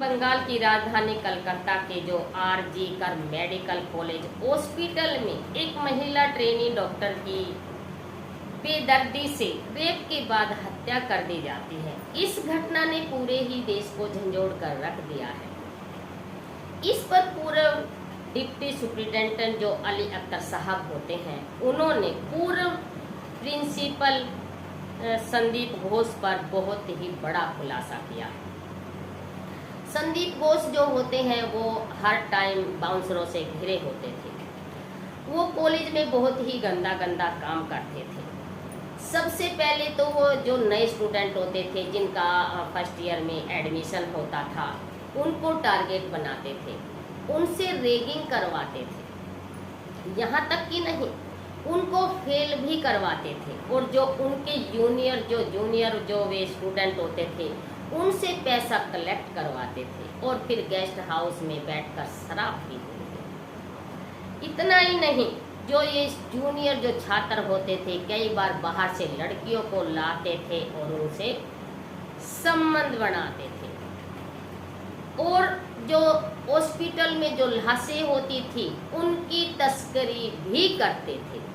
बंगाल की राजधानी कलकत्ता के जो आरजी कर मेडिकल कॉलेज हॉस्पिटल में एक महिला ट्रेनी डॉक्टर की बेदर्दी से रेप के बाद हत्या कर दी जाती है। इस घटना ने पूरे ही देश को झंझोड़ कर रख दिया है। इस पर पूर्व डिप्टी सुप्रिंटेंडेंट जो अली अख्तर साहब होते हैं, उन्होंने पूर्व प्रिंसिपल संदीप घोष पर बहुत ही बड़ा खुलासा किया। संदीप घोष जो होते हैं वो हर टाइम बाउंसरों से घिरे होते थे। वो कॉलेज में बहुत ही गंदा काम करते थे। सबसे पहले तो वो जो नए स्टूडेंट होते थे जिनका फर्स्ट ईयर में एडमिशन होता था, उनको टारगेट बनाते थे, उनसे रेगिंग करवाते थे। यहाँ तक कि नहीं, उनको फेल भी करवाते थे। और जो उनके जूनियर जो वे स्टूडेंट होते थे, उनसे पैसा कलेक्ट करवाते थे और फिर गेस्ट हाउस में बैठकर शराब पीते थे। इतना ही नहीं, जो ये जूनियर जो छात्र होते थे, कई बार बाहर से लड़कियों को लाते थे और उनसे संबंध बनाते थे। और जो हॉस्पिटल में जो लाशें होती थी, उनकी तस्करी भी करते थे।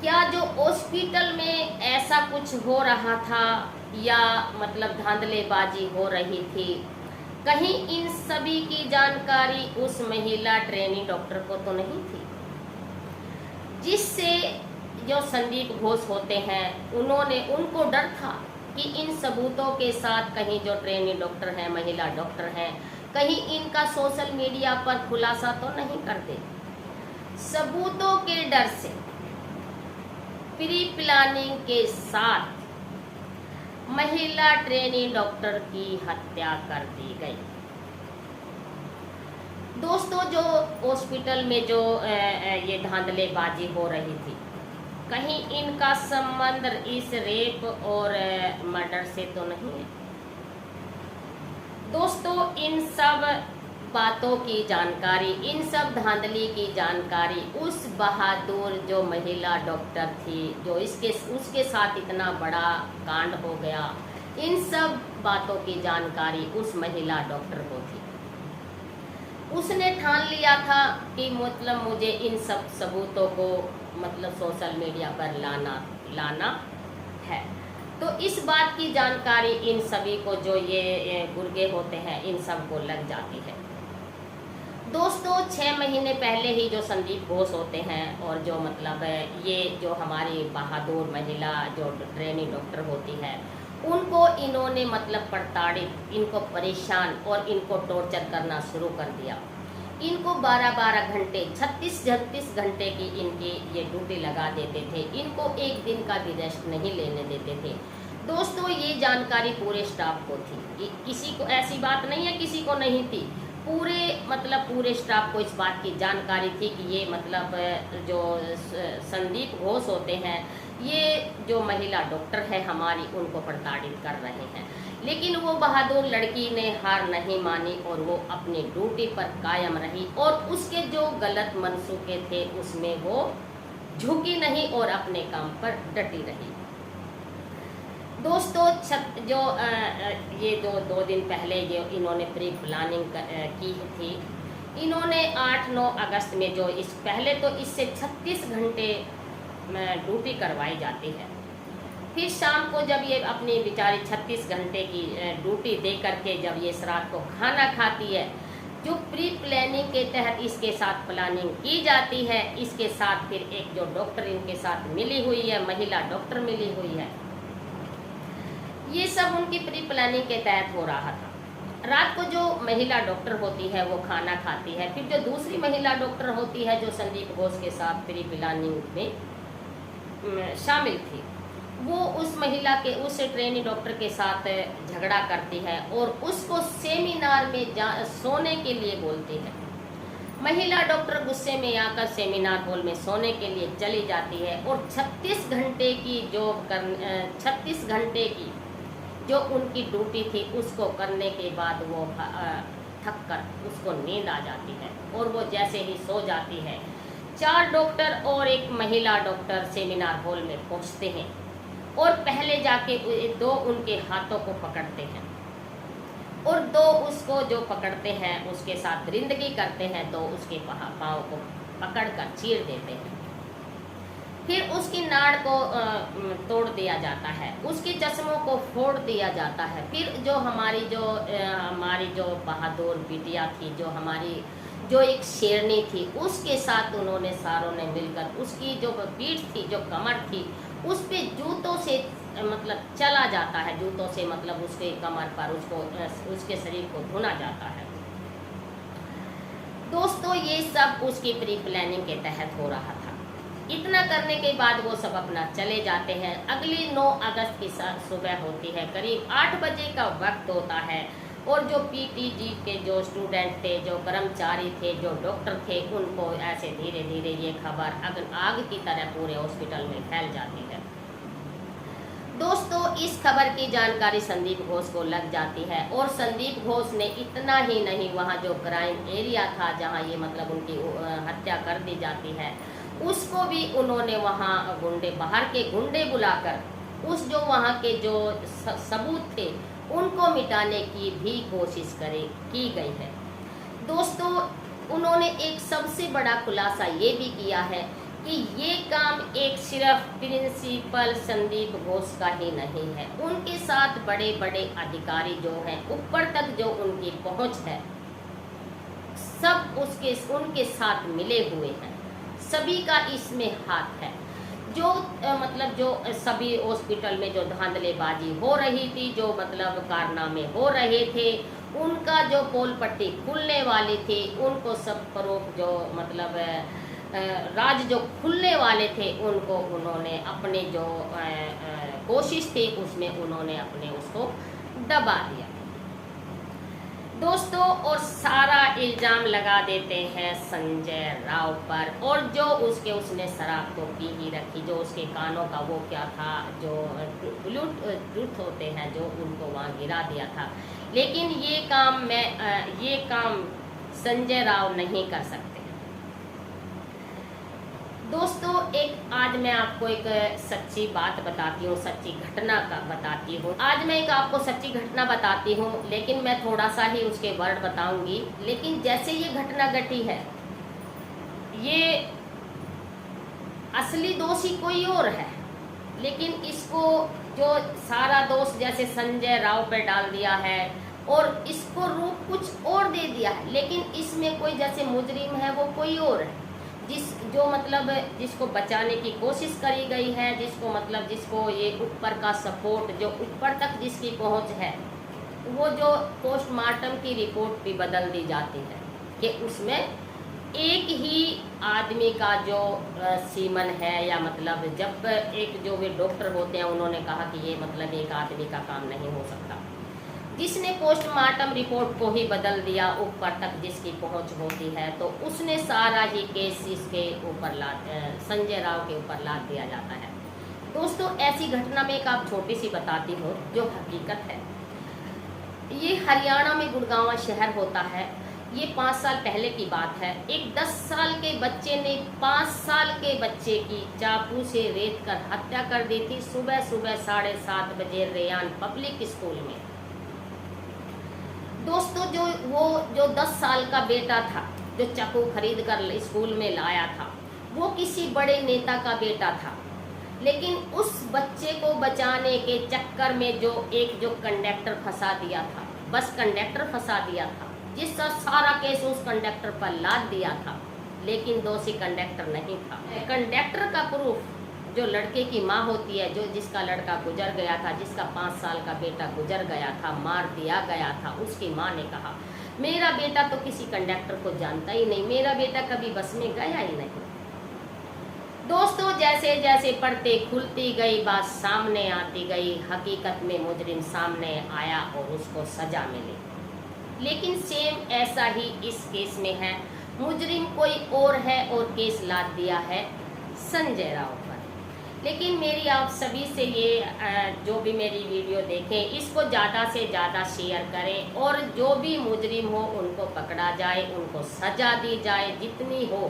क्या जो हॉस्पिटल में ऐसा कुछ हो रहा था या मतलब धांधलेबाजी हो रही थी, कहीं इन सभी की जानकारी उस महिला ट्रेनी डॉक्टर को तो नहीं थी, जिससे जो संदीप घोष होते हैं उनको डर था कि इन सबूतों के साथ कहीं जो ट्रेनी डॉक्टर हैं, महिला डॉक्टर हैं, कहीं इनका सोशल मीडिया पर खुलासा तो नहीं करते। सबूतों के डर से प्री प्लानिंग के साथ महिला ट्रेनी डॉक्टर की हत्या कर दी गई। दोस्तों, जो हॉस्पिटल में जो ये धांधलेबाजी हो रही थी, कहीं इनका संबंध इस रेप और मर्डर से तो नहीं है। दोस्तों, इन सब बातों की जानकारी, इन सब धांधली की जानकारी उस बहादुर जो महिला डॉक्टर थी, जो उसके साथ इतना बड़ा कांड हो गया, इन सब बातों की जानकारी उस महिला डॉक्टर को थी। उसने ठान लिया था कि मतलब मुझे इन सब सबूतों को मतलब सोशल मीडिया पर लाना है। तो इस बात की जानकारी इन सभी को, जो ये गुर्गे होते हैं, इन सब को लग जाती है। दोस्तों, 6 महीने पहले ही जो संदीप घोष होते हैं और जो मतलब ये जो हमारी बहादुर महिला जो ट्रेनी डॉक्टर होती है, उनको इन्होंने मतलब प्रताड़ित, इनको परेशान और इनको टॉर्चर करना शुरू कर दिया। इनको 12-12 घंटे, 36 घंटे की इनकी ये ड्यूटी लगा देते थे। इनको एक दिन का भी रेस्ट नहीं लेने देते थे। दोस्तों, ये जानकारी पूरे स्टाफ को थी। किसी को ऐसी बात नहीं है किसी को नहीं थी, पूरे स्टाफ को इस बात की जानकारी थी कि ये मतलब जो संदीप घोष होते हैं, ये जो महिला डॉक्टर है हमारी, उनको प्रताड़ित कर रहे हैं। लेकिन वो बहादुर लड़की ने हार नहीं मानी और वो अपनी ड्यूटी पर कायम रही और उसके जो गलत मनसूखे थे उसमें वो झुकी नहीं और अपने काम पर डटी रही। दोस्तों, जो ये दो दिन पहले जो इन्होंने प्री प्लानिंग की थी, इन्होंने 8-9 अगस्त में जो पहले तो इससे 36 घंटे ड्यूटी करवाई जाती है। फिर शाम को जब ये अपनी बेचारी 36 घंटे की ड्यूटी दे करके जब ये रात को खाना खाती है, जो प्री प्लानिंग के तहत इसके साथ प्लानिंग की जाती है, इसके साथ फिर एक जो डॉक्टर इनके साथ मिली हुई है, महिला डॉक्टर मिली हुई है, ये सब उनकी प्री प्लानिंग के तहत हो रहा था। रात को जो महिला डॉक्टर होती है वो खाना खाती है। फिर जो दूसरी महिला डॉक्टर होती है जो संदीप घोष के साथ प्री प्लानिंग में शामिल थी, वो उस ट्रेनी डॉक्टर के साथ झगड़ा करती है और उसको सेमिनार में सोने के लिए बोलती है। महिला डॉक्टर गुस्से में आकर सेमिनार हॉल में सोने के लिए चली जाती है और 36 घंटे की जो उनकी ड्यूटी थी उसको करने के बाद वो थक कर उसको नींद आ जाती है और वो जैसे ही सो जाती है, 4 डॉक्टर और एक महिला डॉक्टर सेमिनार हॉल में पहुंचते हैं और पहले जाके 2 उनके हाथों को पकड़ते हैं और दो उसको जो पकड़ते हैं उसके साथ दरिंदगी करते हैं, तो उसके पाँव को पकड़कर चीर देते हैं। फिर उसकी नाड़ को तोड़ दिया जाता है, उसके चश्मों को फोड़ दिया जाता है। फिर जो हमारी जो बहादुर बिटिया थी, जो एक शेरनी थी, उसके साथ उन्होंने सारों ने मिलकर उसकी जो पीठ थी, जो कमर थी, उस पे जूतों से मतलब चला जाता है, जूतों से मतलब उसके कमर पर उसके शरीर को धुना जाता है। दोस्तों ये सब उसकी प्री प्लानिंग के तहत हो रहा था। इतना करने के बाद वो सब अपना चले जाते हैं। अगली 9 अगस्त की सुबह होती है, करीब 8 बजे का वक्त होता है, और जो पीटीजी के जो स्टूडेंट थे, जो कर्मचारी थे, जो डॉक्टर थे, उनको ऐसे धीरे धीरे ये खबर आग की तरह पूरे हॉस्पिटल में फैल जाती है। दोस्तों इस खबर की जानकारी संदीप घोष को लग जाती है, और संदीप घोष ने इतना ही नहीं, वहाँ जो क्राइम एरिया था जहाँ ये मतलब उनकी हत्या कर दी जाती है, उसको भी उन्होंने वहाँ बाहर के गुंडे बुलाकर उस जो वहाँ के जो सबूत थे उनको मिटाने की भी कोशिश की गई है। दोस्तों उन्होंने एक सबसे बड़ा खुलासा ये भी किया है कि ये काम एक सिर्फ प्रिंसिपल संदीप घोष का ही नहीं है, उनके साथ बड़े बड़े अधिकारी जो हैं, ऊपर तक जो उनकी पहुंच है, सब उनके साथ मिले हुए हैं, सभी का इसमें हाथ है। जो जो सभी हॉस्पिटल में जो धांधलेबाजी हो रही थी, जो मतलब कारनामे हो रहे थे, उनका जो पोल पट्टी खुलने वाली थी, उनको सब फरोख जो राज जो खुलने वाले थे, उनको उन्होंने अपने जो कोशिश थी उसमें उन्होंने अपने उसको दबा दिया। दोस्तों और सारा इल्ज़ाम लगा देते हैं संजय राव पर, और जो उसने शराब तो पी ही रखी, जो उसके कानों का वो क्या था, जो ब्लूटूथ होते हैं, जो उनको वहाँ गिरा दिया था। लेकिन ये काम संजय राव नहीं कर सकते। दोस्तों आज मैं आपको एक सच्ची बात बताती हूँ, सच्ची घटना का बताती हूँ। आज मैं एक आपको सच्ची घटना बताती हूँ, लेकिन मैं थोड़ा सा ही उसके वर्ड बताऊंगी। लेकिन जैसे ये घटना घटी है, ये असली दोषी कोई और है, लेकिन इसको जो सारा दोष जैसे संजय राव पे डाल दिया है और इसको रूप कुछ और दे दिया है। लेकिन इसमें कोई जैसे मुजरिम है वो कोई और है, जिसको बचाने की कोशिश करी गई है, जिसको ये ऊपर का सपोर्ट, जो ऊपर तक जिसकी पहुंच है, वो जो पोस्टमार्टम की रिपोर्ट भी बदल दी जाती है कि उसमें एक ही आदमी का जो सीमन है, या जब एक जो वे डॉक्टर होते हैं उन्होंने कहा कि ये एक आदमी का काम नहीं हो सकता, जिसने पोस्टमार्टम रिपोर्ट को ही बदल दिया, ऊपर तक जिसकी पहुंच होती है, तो उसने सारा ही केस इसके ऊपर संजय राव के ऊपर लाद दिया जाता है। दोस्तों ऐसी घटना में एक आप छोटी सी बताती हूँ जो हकीकत है। ये हरियाणा में गुड़गांव शहर होता है। ये 5 साल पहले की बात है। एक 10 साल के बच्चे ने 5 साल के बच्चे की चाकू से रेत कर हत्या कर दी थी, सुबह 7:30 बजे रेयान पब्लिक स्कूल में। दोस्तों जो 10 साल का बेटा था, जो चाकू खरीद कर स्कूल में लाया था, वो किसी बड़े नेता का बेटा था। लेकिन उस बच्चे को बचाने के चक्कर में जो कंडक्टर फंसा दिया था, बस कंडक्टर फंसा दिया था, जिसका सारा केस उस कंडक्टर पर लाद दिया था, लेकिन दोषी कंडक्टर नहीं था। कंडक्टर का प्रूफ जो लड़के की माँ होती है, जो जिसका लड़का गुजर गया था, जिसका 5 साल का बेटा गुजर गया था, मार दिया गया था, उसकी माँ ने कहा मेरा बेटा तो किसी कंडक्टर को जानता ही नहीं, मेरा बेटा कभी बस में गया ही नहीं। दोस्तों जैसे जैसे पढ़ते खुलती गई, बात सामने आती गई, हकीकत में मुजरिम सामने आया और उसको सजा मिली। लेकिन सेम ऐसा ही इस केस में है, मुजरिम कोई और है और केस लाद दिया है संजय राव पर। लेकिन मेरी आप सभी से ये जो भी मेरी वीडियो देखें, इसको ज़्यादा से ज़्यादा शेयर करें, और जो भी मुजरिम हो उनको पकड़ा जाए, उनको सजा दी जाए जितनी हो,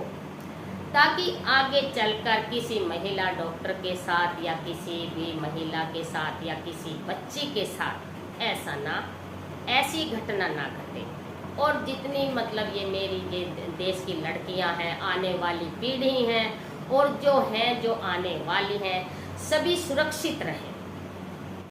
ताकि आगे चलकर किसी महिला डॉक्टर के साथ या किसी भी महिला के साथ या किसी बच्ची के साथ ऐसा ना ऐसी घटना ना घटे। और जितनी मतलब ये मेरी ये देश की लड़कियां हैं, आने वाली पीढ़ी हैं और जो हैं जो आने वाली हैं, सभी सुरक्षित रहें।